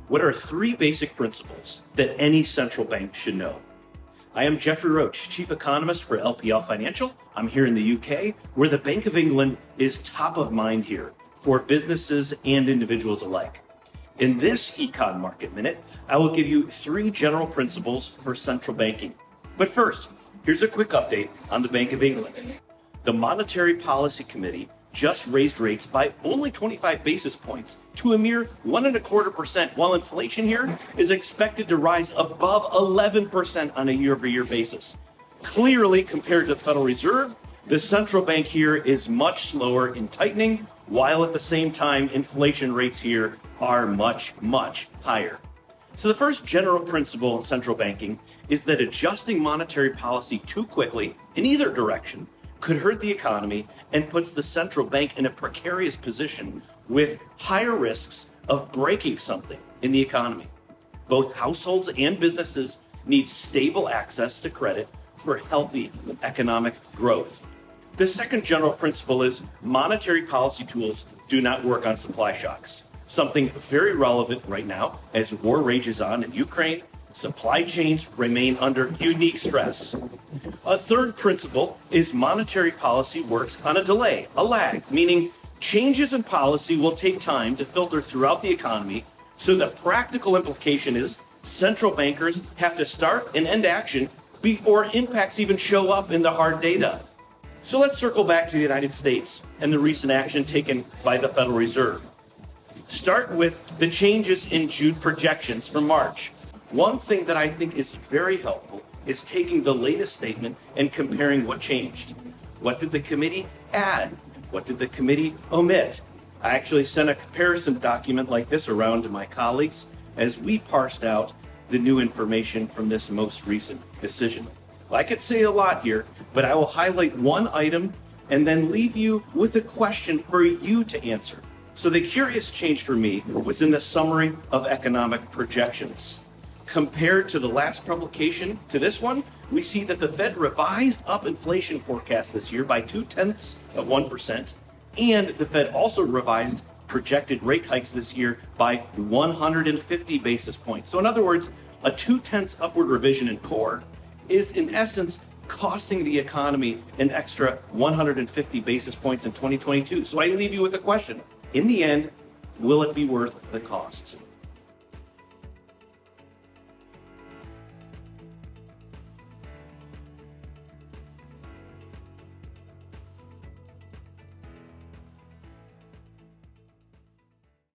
What are three basic principles that any central bank should know? I am Jeffrey Roach, Chief Economist for LPL Financial. I'm here in the UK, where the Bank of England is top of mind here for businesses and individuals alike. In this Econ Market Minute, I will give you three general principles for central banking. But first, here's a quick update on the Bank of England. The Monetary Policy Committee just raised rates by only 25 basis points to a mere 1.25%, while inflation here is expected to rise above 11% on a year-over-year basis. Clearly, compared to the Federal Reserve, the central bank here is much slower in tightening, while at the same time, inflation rates here are much, much higher. So the first general principle in central banking is that adjusting monetary policy too quickly in either direction could hurt the economy and puts the central bank in a precarious position with higher risks of breaking something in the economy. Both households and businesses need stable access to credit for healthy economic growth. The second general principle is monetary policy tools do not work on supply shocks, something very relevant right now as war rages on in Ukraine. Supply chains remain under unique stress. A third principle is monetary policy works on a delay, a lag, meaning changes in policy will take time to filter throughout the economy, so the practical implication is central bankers have to start and end action before impacts even show up in the hard data. So let's circle back to the United States and the recent action taken by the Federal Reserve. Start with the changes in June projections from March. One thing that I think is very helpful is taking the latest statement and comparing what changed. What did the committee add? What did the committee omit? I actually sent a comparison document like this around to my colleagues as we parsed out the new information from this most recent decision. I could say a lot here, but I will highlight one item and then leave you with a question for you to answer. So the curious change for me was in the summary of economic projections. Compared to the last publication to this one, we see that the Fed revised up inflation forecast this year by 0.2%, and the Fed also revised projected rate hikes this year by 150 basis points. So in other words, a 0.2 upward revision in core is in essence costing the economy an extra 150 basis points in 2022. So I leave you with a question. In the end, will it be worth the cost?